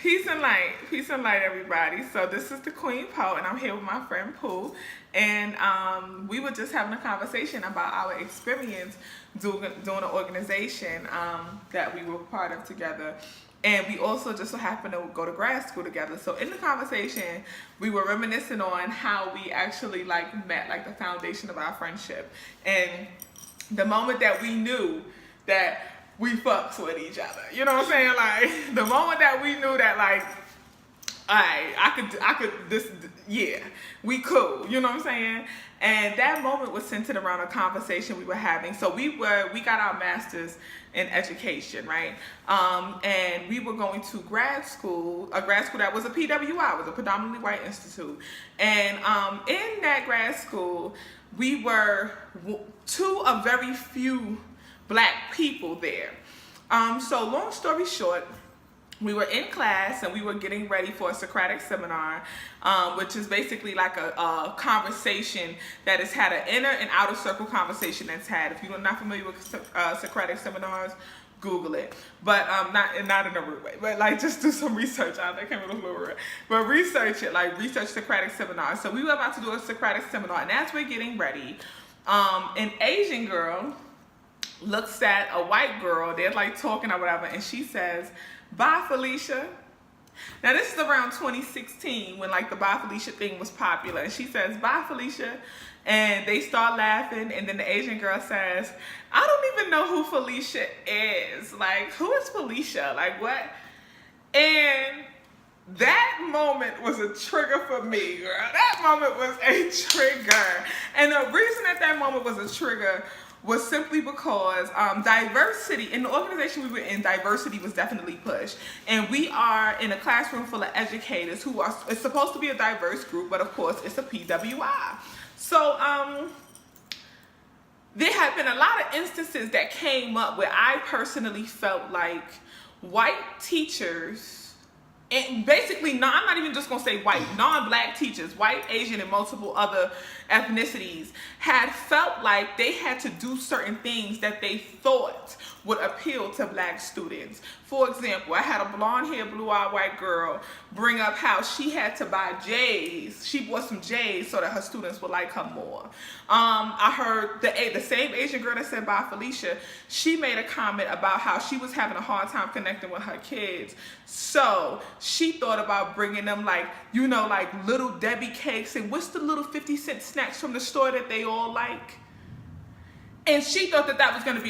Peace and light, everybody. So this is the Queen Poe, and I'm here with my friend Pooh, and we were just having a conversation about our experience doing an organization that we were part of together, and we also just so happened to go to grad school together. So in the conversation, we were reminiscing on how we actually met, the foundation of our friendship, and the moment that we knew that we fucks with each other. You know what I'm saying? Like, the moment that we knew that, alright, I could, yeah, we cool. You know what I'm saying? And that moment was centered around a conversation we were having. So we got our master's in education, right? And we were going to grad school, a grad school that was a PWI, was a predominantly white institute. And in that grad school, we were two of very few Black people there. So long story short, we were in class and we were getting ready for a Socratic seminar, which is basically like a conversation that is had, an inner and outer circle conversation that's had. If you're not familiar with Socratic seminars, Google it, but not in a rude way, but just do some research out there. Can't remember the word, but research it, research Socratic seminars. So we were about to do a Socratic seminar, and as we're getting ready, an Asian girl looks at a white girl, they're talking or whatever, and she says, "Bye, Felicia." Now this is around 2016 when the "Bye, Felicia" thing was popular, and she says, "Bye, Felicia," and they start laughing, and then the Asian girl says, "I don't even know who Felicia is. Who is Felicia? What?" And that moment was a trigger for me, girl. That moment was a trigger. And the reason that moment was a trigger was simply because diversity, in the organization we were in, diversity was definitely pushed. And we are in a classroom full of educators who are, it's supposed to be a diverse group, but of course it's a PWI. So there have been a lot of instances that came up where I personally felt like white teachers, and basically, I'm not even just going to say white, non-Black teachers, white, Asian, and multiple other ethnicities, had felt like they had to do certain things that they thought would appeal to Black students. For example, I had a blonde-haired, blue-eyed white girl bring up how she had to buy J's. She bought some J's so that her students would like her more. I heard the same Asian girl that said "Bye, Felicia," she made a comment about how she was having a hard time connecting with her kids. So she thought about bringing them little Debbie cakes and what's the little 50-cent snacks from the store that they all like. And she thought that was going to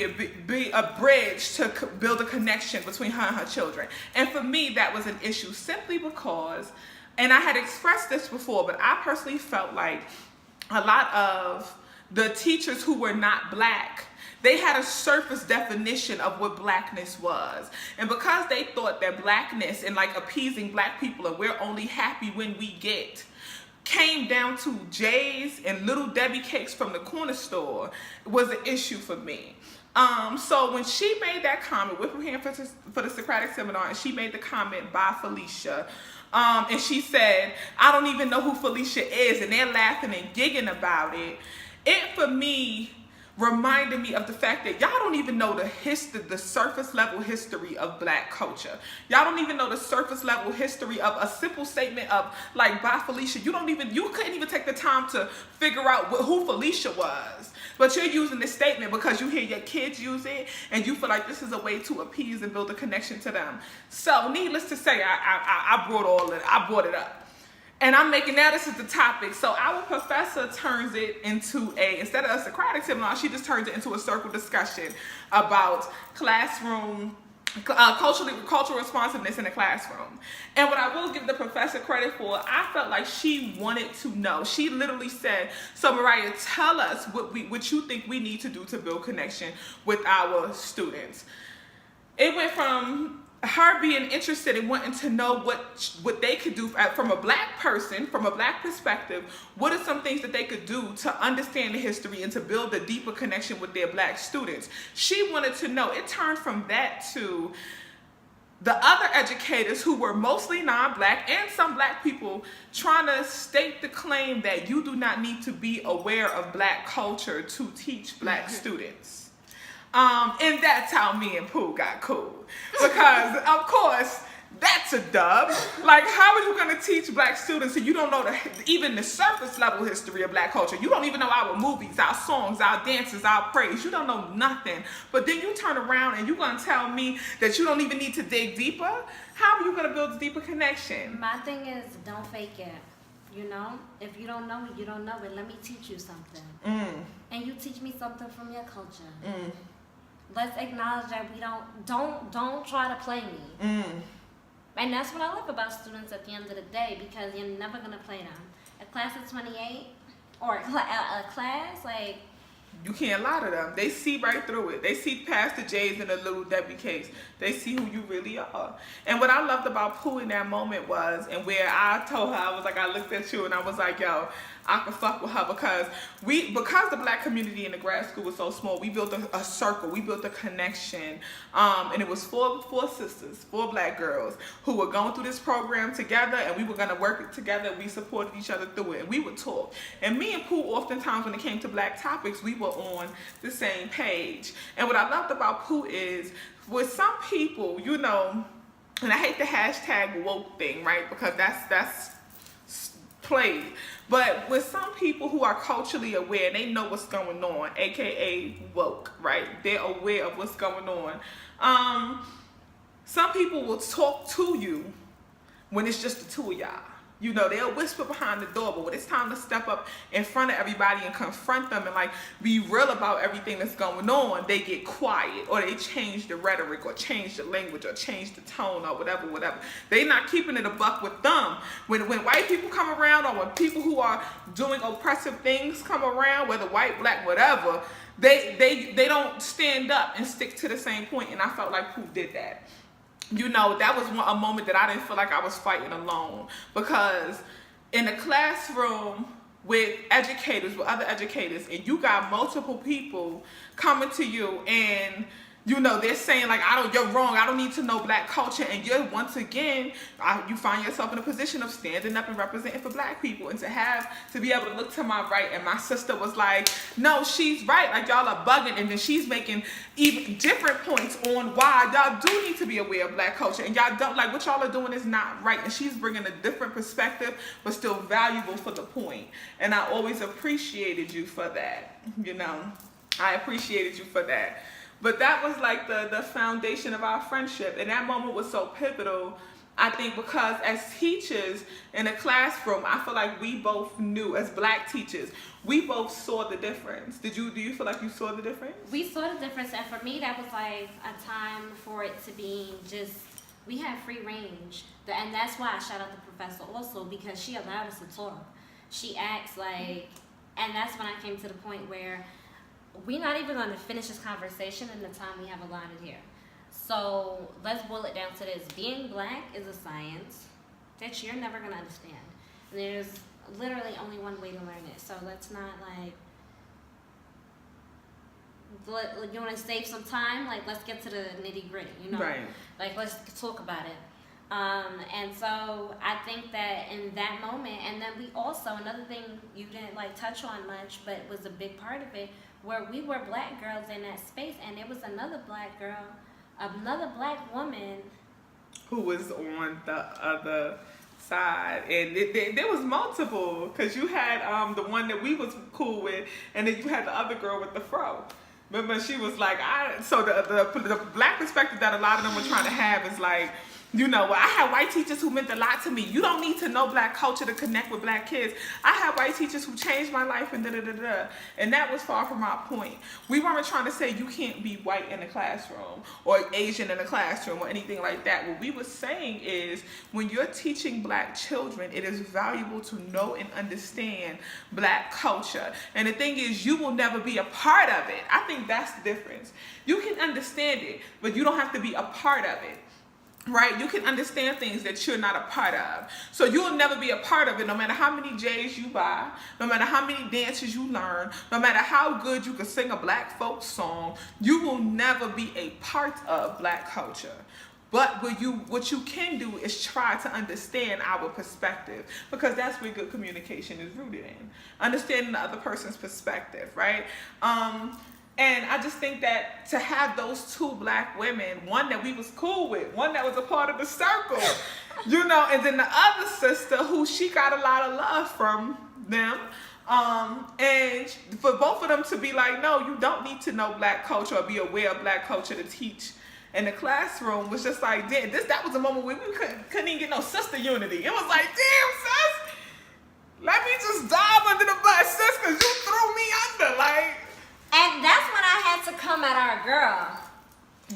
be a bridge to build a connection between her and her children. And for me, that was an issue simply because, and I had expressed this before, but I personally felt like a lot of the teachers who were not Black, they had a surface definition of what Blackness was. And because they thought that Blackness and appeasing Black people and we're only happy when we get came down to J's and little Debbie cakes from the corner store, was an issue for me. So when she made that comment, we're preparing for the Socratic seminar, and she made the comment, "Bye, Felicia," and she said, "I don't even know who Felicia is," and they're laughing and giggling about it. It, for me, reminded me of the fact that y'all don't even know the surface level history of Black culture. Y'all don't even know the surface level history of a simple statement of "Bye, Felicia." You couldn't even take the time to figure out who Felicia was. But you're using this statement because you hear your kids use it and you feel like this is a way to appease and build a connection to them. So needless to say, I brought it up. And I'm making, now this is the topic. So our professor turns it into instead of a Socratic seminar, she just turns it into a circle discussion about classroom, cultural responsiveness in the classroom. And what I will give the professor credit for, I felt like she wanted to know. She literally said, "So Mariah, tell us what you think we need to do to build connection with our students." It went from her being interested in wanting to know what they could do from a Black person, from a Black perspective. What are some things that they could do to understand the history and to build a deeper connection with their Black students? She wanted to know. It turned from that to the other educators who were mostly non-Black and some Black people trying to state the claim that you do not need to be aware of Black culture to teach Black students. And that's how me and Pooh got cool. Because, of course, that's a dub. Like, how are you going to teach black students and you don't know even the surface level history of black culture? You don't even know our movies, our songs, our dances, our praise. You don't know nothing. But then you turn around and you're going to tell me that you don't even need to dig deeper? How are you going to build a deeper connection? My thing is, don't fake it. You know, if you don't know it, you don't know it. Let me teach you something. And you teach me something from your culture. Let's acknowledge that we don't try to play me. And that's what I love about students at the end of the day, because you're never gonna play them. A class of 28 or a class like, you can't lie to them. They see right through it. They see past the J's and the little Debbie cakes. They see who you really are. And what I loved about Pooh in that moment was, and where I told her, I was like, I looked at you and I was like, yo, I could fuck with her because the black community in the grad school was so small, we built a circle, we built a connection. And it was four sisters, 4 black girls who were going through this program together, and we were gonna work it together. We supported each other through it, and we would talk. And me and Pooh, oftentimes when it came to black topics, we were on the same page. And what I loved about Pooh is, with some people, you know, and I hate the hashtag woke thing, right? Because that's played. But with some people who are culturally aware and they know what's going on, aka woke, right? They're aware of what's going on. Some people will talk to you when it's just the two of y'all. You know, they'll whisper behind the door, but when it's time to step up in front of everybody and confront them and like be real about everything that's going on, they get quiet, or they change the rhetoric, or change the language, or change the tone, or whatever. They not keeping it a buck with them. When white people come around, or when people who are doing oppressive things come around, whether white, black, whatever, they don't stand up and stick to the same point. And I felt like Pooh did that. You know, that was a moment that I didn't feel like I was fighting alone, because in a classroom with educators, with other educators, and you got multiple people coming to you and, you know, they're saying like, you're wrong, I don't need to know black culture, and you're once again, you find yourself in a position of standing up and representing for black people, and to be able to look to my right, and my sister was like, no, she's right, like y'all are bugging, and then she's making even different points on why y'all do need to be aware of black culture, and y'all don't, like what y'all are doing is not right, and she's bringing a different perspective, but still valuable for the point, and I always appreciated you for that, you know, I appreciated you for that. But that was like the foundation of our friendship. And that moment was so pivotal, I think, because as teachers in a classroom, I feel like we both knew, as black teachers, we both saw the difference. Do you feel like you saw the difference? We saw the difference, and for me, that was like a time for it to be just, we had free range. And that's why I shout out the professor also, because she allowed us to talk. She asked, like, and that's when I came to the point where we're not even going to finish this conversation in the time we have allotted here. So let's boil it down to this. Being black is a science that you're never going to understand. And there's literally only one way to learn it. So let's not you want to save some time? Like, let's get to the nitty gritty, you know? Right. Like, let's talk about it. And so I think that in that moment, and then we also, another thing you didn't like touch on much, but was a big part of it, where we were black girls in that space, and there was another black girl, another black woman who was on the other side, and there was multiple, because you had the one that we was cool with, and then you had the other girl with the fro. Remember, she was like, so the black perspective that a lot of them were trying to have is like, you know, I had white teachers who meant a lot to me. You don't need to know black culture to connect with black kids. I had white teachers who changed my life, and da-da-da-da. And that was far from our point. We weren't trying to say you can't be white in a classroom or Asian in a classroom or anything like that. What we were saying is, when you're teaching black children, it is valuable to know and understand black culture. And the thing is, you will never be a part of it. I think that's the difference. You can understand it, but you don't have to be a part of it. Right? You can understand things that you're not a part of. So you'll never be a part of it, no matter how many J's you buy, no matter how many dances you learn, no matter how good you can sing a black folk song, you will never be a part of black culture. But what you can do is try to understand our perspective, because that's where good communication is rooted in. Understanding the other person's perspective, right? And I just think that to have those two black women, one that we was cool with, one that was a part of the circle, You know, and then the other sister who she got a lot of love from them. And for both of them to be like, no, you don't need to know black culture or be aware of black culture to teach in the classroom was just like, damn, that was a moment where we couldn't even get no sister unity. It was like, damn, sis, let me just dive under the bus, sis, because you threw me under, like. And that's when I had to come at our girl.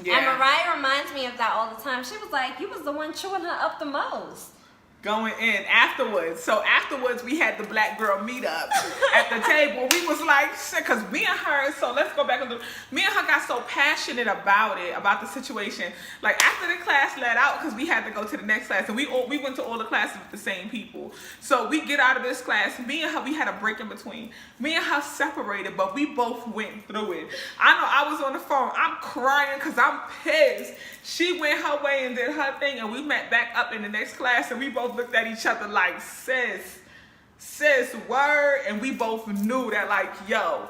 Yeah. And Mariah reminds me of that all the time. She was like, you was the one chewing her up the most. Going in afterwards. So afterwards, we had the black girl meet up at the table. We was like, because me and her, so let's go back a little. Me and her got so passionate about the situation. Like after the class let out, because we had to go to the next class, and we went to all the classes with the same people. So we get out of this class. Me and her, we had a break in between. Me and her separated, but we both went through it. I know I was on the phone. I'm crying because I'm pissed. She went her way and did her thing, and we met back up in the next class, and we both looked at each other like, sis, word, and we both knew that, like, yo,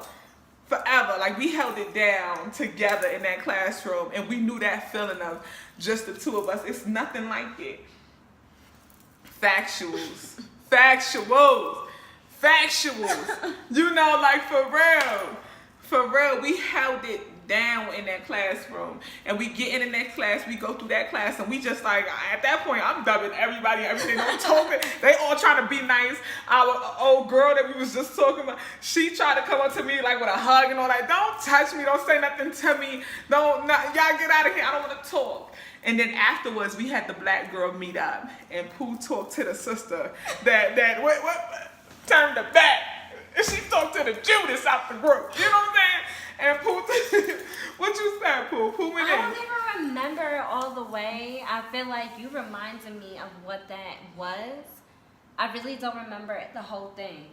forever, like, we held it down together in that classroom, and we knew that feeling of just the two of us. It's nothing like it. Factuals. You know, like, for real, we held it down in that classroom, and we get in the next class, we go through that class, and we just like, at that point, I'm dubbing everybody, everything. I'm talking, they all trying to be nice. Our old girl that we was just talking about, she tried to come up to me like with a hug and all that. Don't touch me, don't say nothing to me, y'all get out of here, I don't want to talk. And then afterwards, we had the black girl meet up, and Pooh talked to the sister that turned the back, and she talked to the Judas out the group. You know what I'm saying? And Pooh, what you said, Pooh? Pooh went in. I don't even remember it all the way. I feel like you reminded me of what that was. I really don't remember it, the whole thing.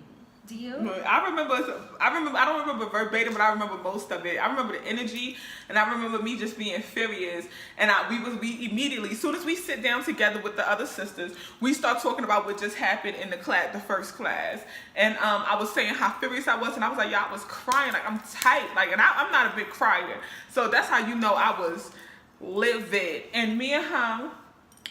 Do you? I remember. I don't remember verbatim, but I remember most of it. I remember the energy, and I remember me just being furious. And we immediately, as soon as we sit down together with the other sisters, we start talking about what just happened in the class, the first class. And I was saying how furious I was, and I was like, y'all was crying, like I'm tight, like, and I'm not a big crier, so that's how you know I was livid. And me and her.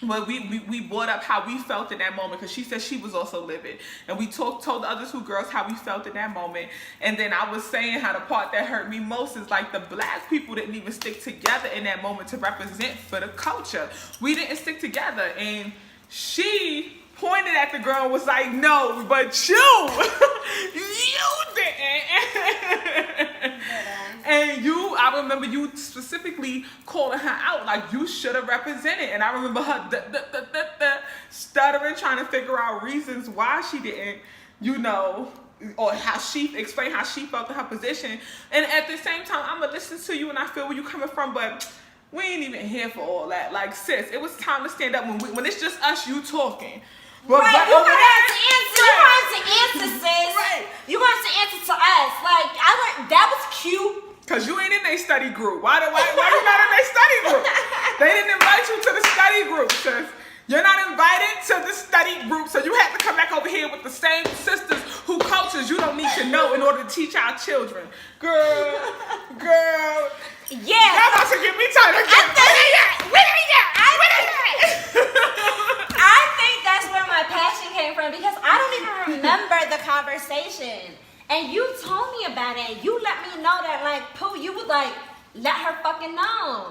But we brought up how we felt in that moment, because she said she was also livid, and we told the other two girls how we felt in that moment. And then I was saying how the part that hurt me most is like the black people didn't even stick together in that moment to represent for the culture. We didn't stick together, and she pointed at the girl and was like, no, but you didn't. And I remember you specifically calling her out, like you should have represented. And I remember her stuttering, trying to figure out reasons why she didn't, you know, or explain how she felt in her position. And at the same time, I'm gonna listen to you and I feel where you're coming from, but we ain't even here for all that. Like, sis, it was time to stand up when it's just us, you talking. But right, you gonna have to answer. You gonna have to answer, sis. Right. You gonna have to answer to us. Like, I learned that was cute. Cause you ain't in their study group. Why you not in their study group? They didn't invite you to the study group, sis. You're not invited to the study group, so you have to come back over here with the same sisters who cultures you don't need to know in order to teach our children. Girl. Yeah. Y'all about to give me time again. I think that's where my passion came from, because I don't even remember the conversation. And you told me about it. You let me know that, like, Pooh, you would, like, let her fucking know.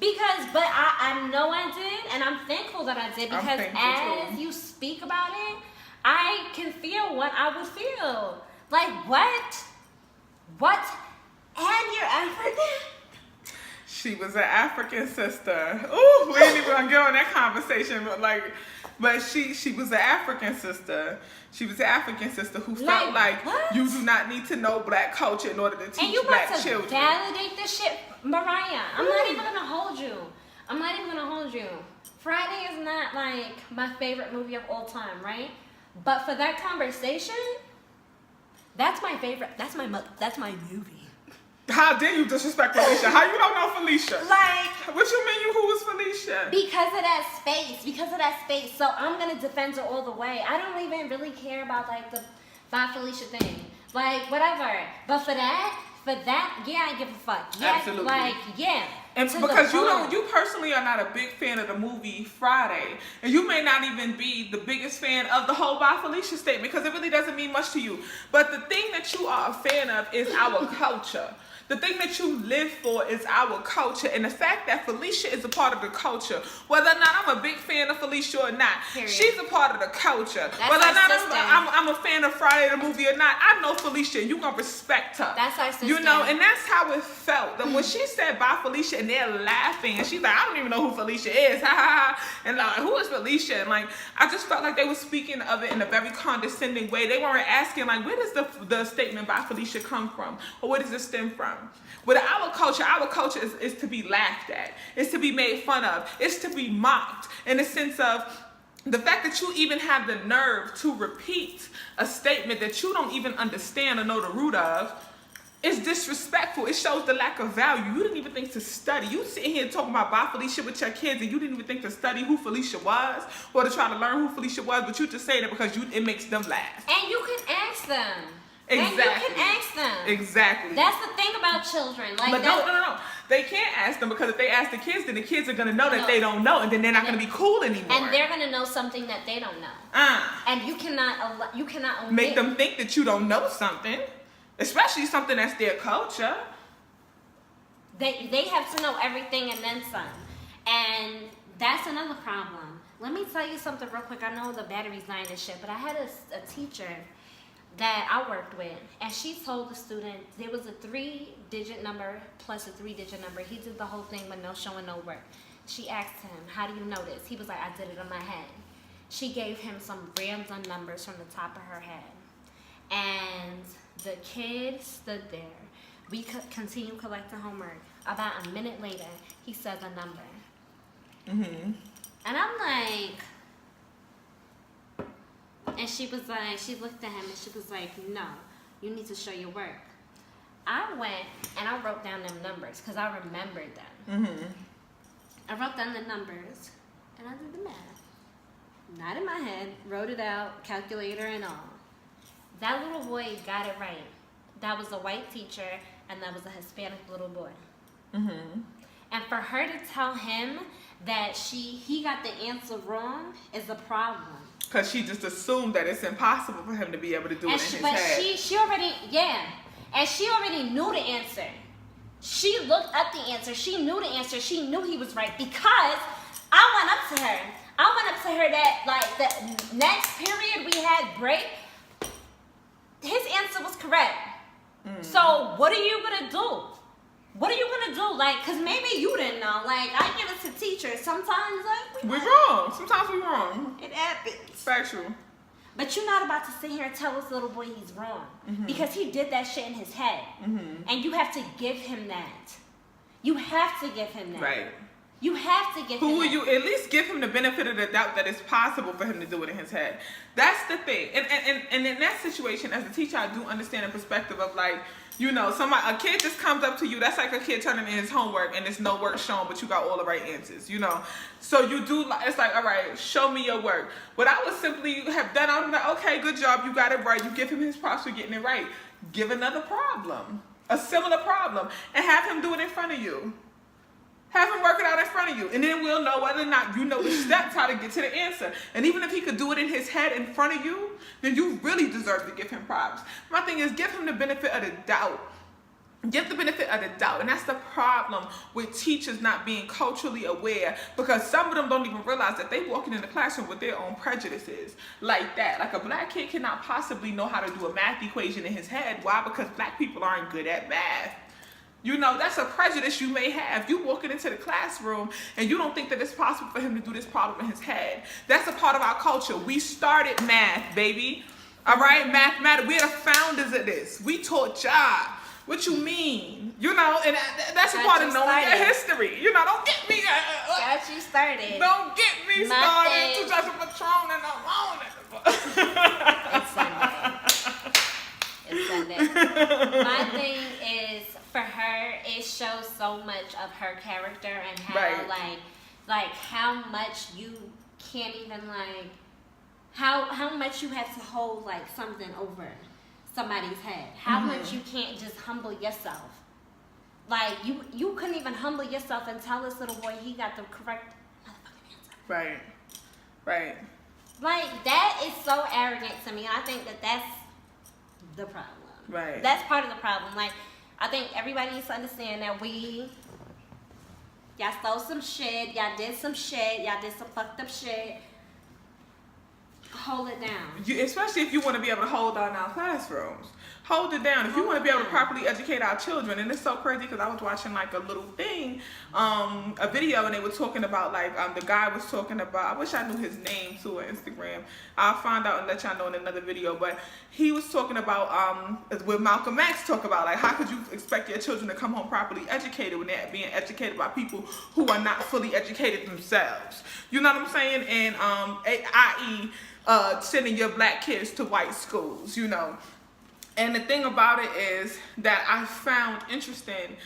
But I know I did, and I'm thankful that I did, because as you speak about it, I can feel what I would feel. Like, what? And you're African? She was an African sister. Ooh, we ain't even gonna get on that conversation, but she was an African sister. She was an African sister who felt like what? You do not need to know black culture in order to teach black children. And you about to validate this shit, Mariah. I'm not even gonna hold you. Friday is not like my favorite movie of all time, right? But for that conversation, that's my favorite. That's my movie. How dare you disrespect Felicia? How you don't know Felicia? Like, what you mean who was Felicia? Because of that space. So I'm gonna defend her all the way. I don't even really care about like the Felicia thing. Like, whatever. But for for that, yeah, I give a fuck. Yeah, Absolutely. like, yeah. And to because the point. you personally are not a big fan of the movie Friday, and you may not even be the biggest fan of the whole By Felicia statement because it really doesn't mean much to you. But the thing that you are a fan of is our culture. The thing that you live for is our culture, and the fact that Felicia is a part of the culture, whether or not I'm a big fan of Felicia or not, Period. she's a part of the culture. That's Whether or our not sister. I'm a fan of Friday the movie or not, I know Felicia, and you're gonna respect her. That's our sister. You know, and that's how it felt. That when she said Bye Felicia, and they're laughing, and she's like, I don't even know who Felicia is, ha ha ha, and like, who is Felicia? And like, I just felt like they were speaking of it in a very condescending way. They weren't asking like, where does the statement Bye Felicia come from, or where does it stem from? With our culture is to be laughed at. It's to be made fun of. It's to be mocked in the sense of the fact that you even have the nerve to repeat a statement that you don't even understand or know the root of is disrespectful. It shows the lack of value. You didn't even think to study. You sitting here talking about Bye Felicia with your kids and you didn't even think to study who Felicia was or to try to learn who Felicia was, but you just saying it because it makes them laugh. And you can ask them. Exactly. And you can ask them. Exactly. That's the thing about children. Like, but no. They can't ask them because if they ask the kids, then the kids are gonna know that No. they don't know, and then they're not gonna be cool anymore. And they're gonna know something that they don't know. And you cannot omit. Make them think that you don't know something, especially something that's their culture. They have to know everything and then some. And that's another problem. Let me tell you something real quick. I know the battery's dying and shit, but I had a teacher that I worked with, and she told the student there was a 3-digit number plus a 3-digit number. He did the whole thing with no showing no work. She asked him, how do you know this? He was like, I did it in my head. She gave him some random numbers from the top of her head. And the kid stood there. We continued collecting homework. About a minute later, he said the number. Mm-hmm. And I'm like, and she was like, she looked at him and she was like, no, you need to show your work. I went and I wrote down them numbers because I remembered them. Mm-hmm. I wrote down the numbers and I did the math. Not in my head, wrote it out, calculator and all. That little boy got it right. That was a white teacher and that was a Hispanic little boy. Mm-hmm. And for her to tell him that he got the answer wrong is a problem. Because she just assumed that it's impossible for him to be able to do it in his But head. she already, and she already knew the answer. She looked up the answer. She knew the answer. She knew he was right because I went up to her. That like the next period we had break, his answer was correct. So what are you gonna do? What are you gonna do? Like, cause maybe you didn't know. Like, I give it to teachers. Sometimes, like, We're wrong. Sometimes we're wrong. it happens. Factual. But you're not about to sit here and tell this little boy he's wrong. Because he did that shit in his head. And you have to give him that. You have to give him that. Right. You have to give him Who will that. you at least give him the benefit of the doubt that it's possible for him to do it in his head? That's the thing. And in that situation, as a teacher, I do understand the perspective of like, you know, a kid just comes up to you. That's like a kid turning in his homework and there's no work shown, but you got all the right answers, you know. So you do, it's like, all right, show me your work. What I would simply have done, I would be like, okay, good job, you got it right. You give him his props for getting it right. Give another problem, a similar problem, and have him do it in front of you. Have him work it out in front of you, and then we'll know whether or not you know the steps how to get to the answer. And even if he could do it in his head in front of you, then you really deserve to give him props. My thing is, give him the benefit of the doubt. Give the benefit of the doubt, and that's the problem with teachers not being culturally aware, because some of them don't even realize that they walking in the classroom with their own prejudices like that. Like a black kid cannot possibly know how to do a math equation in his head. Why? Because black people aren't good at math. You know, that's a prejudice you may have. You walking into the classroom and you don't think that it's possible for him to do this problem in his head. That's a part of our culture. We started math, baby. All right, mathematics. We're the founders of this. We taught y'all. What you mean? You know, and that's a part of knowing your history. You know, don't get me. Got you started. Don't get me started. Too much of Patron and It's Sunday. It's Sunday. My thing is, for her, it shows so much of her character and how like how much you can't even like how much you have to hold like something over somebody's head. How much you can't just humble yourself. Like, you couldn't even humble yourself and tell this little boy he got the correct motherfucking answer. Right. Right. Like, that is so arrogant to me. And I think that that's the problem. Right. That's part of the problem. Like, I think everybody needs to understand that y'all stole some shit, y'all did some shit, y'all did some fucked up shit. Hold it down. Especially if you want to be able to hold down our classrooms. Hold it down. If you want to be able to properly educate our children. And it's so crazy because I was watching like a little thing, a video, and they were talking about like, the guy was talking about, I wish I knew his name too on Instagram. I'll find out and let y'all know in another video. But he was talking about, with Malcolm X talk about like, how could you expect your children to come home properly educated when they're being educated by people who are not fully educated themselves? You know what I'm saying? And, i.e., sending your black kids to white schools, you know. And the thing about it is that I found interesting,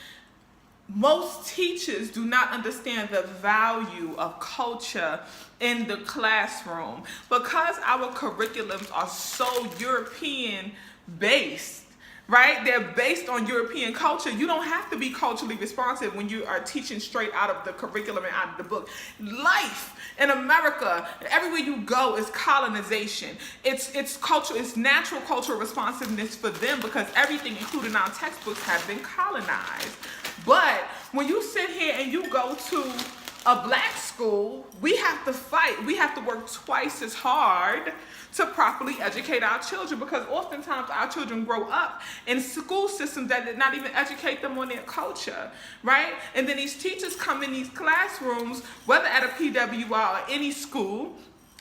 most teachers do not understand the value of culture in the classroom because our curriculums are so European based. Right? They're based on European culture. You don't have to be culturally responsive when you are teaching straight out of the curriculum and out of the book. Life in America, everywhere you go, is colonization. It's culture, it's natural cultural responsiveness for them because everything, including our textbooks, have been colonized. But when you sit here and you go to a black school, we have to fight. We have to work twice as hard to properly educate our children because oftentimes our children grow up in school systems that did not even educate them on their culture, right? And then these teachers come in these classrooms, whether at a PWI or any school,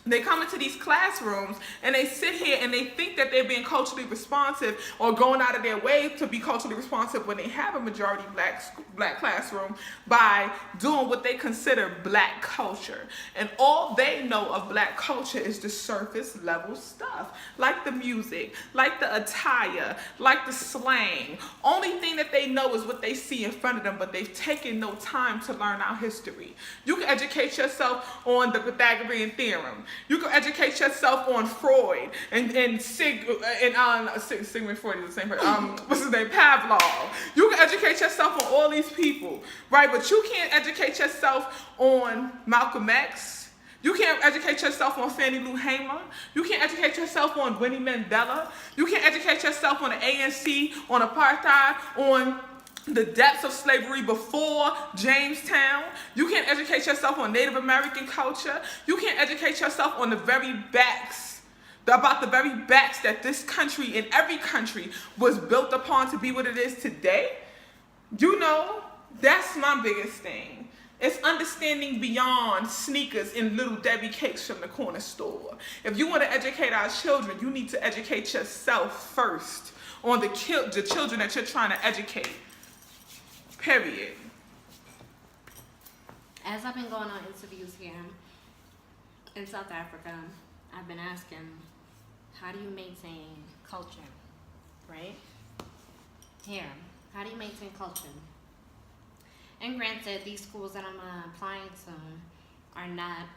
they come into these classrooms and they sit here and they think that they're being culturally responsive or going out of their way to be culturally responsive when they have a majority black classroom by doing what they consider black culture. And all they know of black culture is the surface level stuff, like the music, like the attire, like the slang. Only thing that they know is what they see in front of them, but they've taken no time to learn our history. You can educate yourself on the Pythagorean theorem. You can educate yourself on Freud and Sigmund Freud is the same person. What's his name? Pavlov. You can educate yourself on all these people, right? But you can't educate yourself on Malcolm X. You can't educate yourself on Fannie Lou Hamer. You can't educate yourself on Winnie Mandela. You can't educate yourself on the ANC, on apartheid, on the depths of slavery before Jamestown. You can't educate yourself on Native American culture. You can't educate yourself on the very backs, about the very backs that this country and every country was built upon to be what it is today. You know, that's my biggest thing. It's understanding beyond sneakers and Little Debbie cakes from the corner store. If you want to educate our children, you need to educate yourself first on the children that you're trying to educate. Period. As I've been going on interviews here in South Africa, I've been asking, how do you maintain culture, right? Here, how do you maintain culture? And granted, these schools that I'm applying to are not,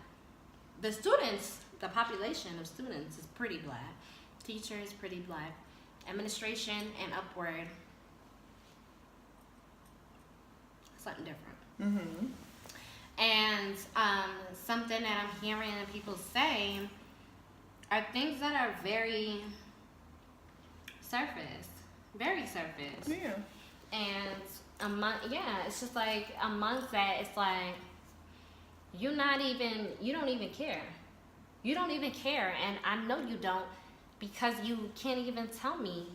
the students, the population of students is pretty black. Teachers, pretty black. Administration and upward, something different. Mm-hmm. And something that I'm hearing people say are things that are very surface. Yeah. And it's just like amongst that, it's like you don't even care. You don't even care, and I know you don't because you can't even tell me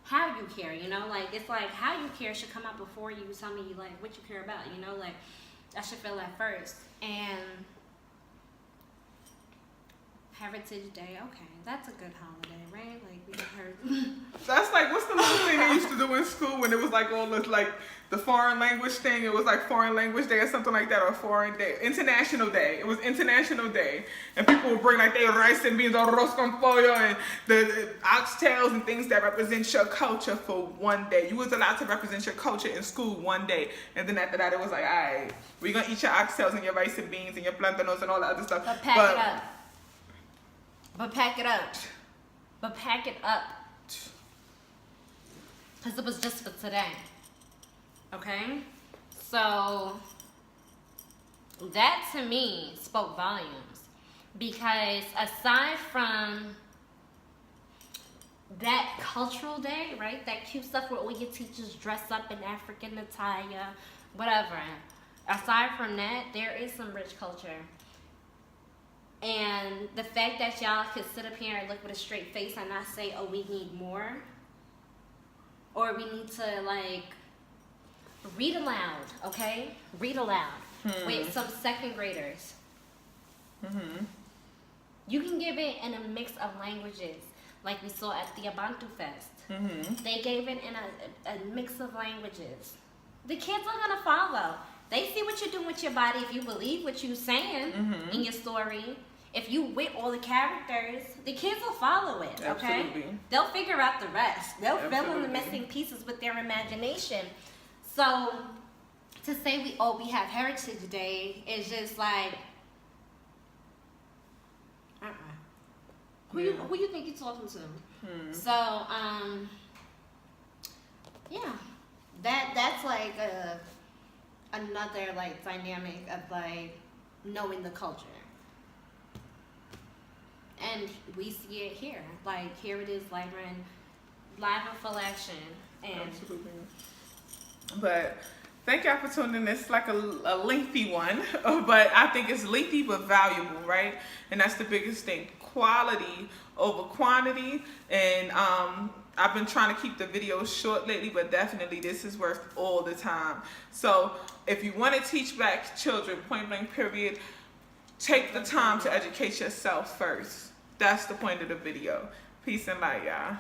how you care, you know? Like, it's like how you care should come out before you tell me, like, what you care about, you know? Like, I should feel that first. And Heritage Day, okay, that's a good holiday, right? Like, we heard. That's like, what's the little thing they used to do in school when it was like all this, like, the foreign language thing? It was like Foreign Language Day or something like that, or Foreign Day. International Day. It was International Day. And people would bring like their rice and beans, arroz con pollo, and the oxtails and things that represent your culture for one day. You was allowed to represent your culture in school one day. And then after that, it was like, all right, we're going to eat your oxtails and your rice and beans and your plantanos and all that other stuff. But pack it up. But pack it up. Because it was just for today. Okay? So, that to me spoke volumes. Because aside from that cultural day, right? That cute stuff where all your teachers dress up in African attire, whatever. Aside from that, there is some rich culture. And the fact that y'all could sit up here and look with a straight face and not say, oh, we need more. Or we need to, like, read aloud, okay? Read aloud with some second graders. You can give it in a mix of languages, like we saw at the Abantu Fest. They gave it in a mix of languages. The kids are going to follow. They see what you're doing with your body. If you believe what you're saying in your story, if you with all the characters, the kids will follow it, okay? Absolutely. They'll figure out the rest. They'll fill in the missing pieces with their imagination. So, to say we have Heritage Day is just like, who you think you're talking to? So, yeah, that's like another like dynamic of like knowing the culture, and we see it here. Like here it is, live in full action, and Absolutely. But thank y'all for tuning in. It's like a lengthy one, but I think it's lengthy but valuable, right? And that's the biggest thing. Quality over quantity. And I've been trying to keep the videos short lately, but definitely this is worth all the time. So if you want to teach Black children, point blank period, take the time to educate yourself first. That's the point of the video. Peace and light, y'all.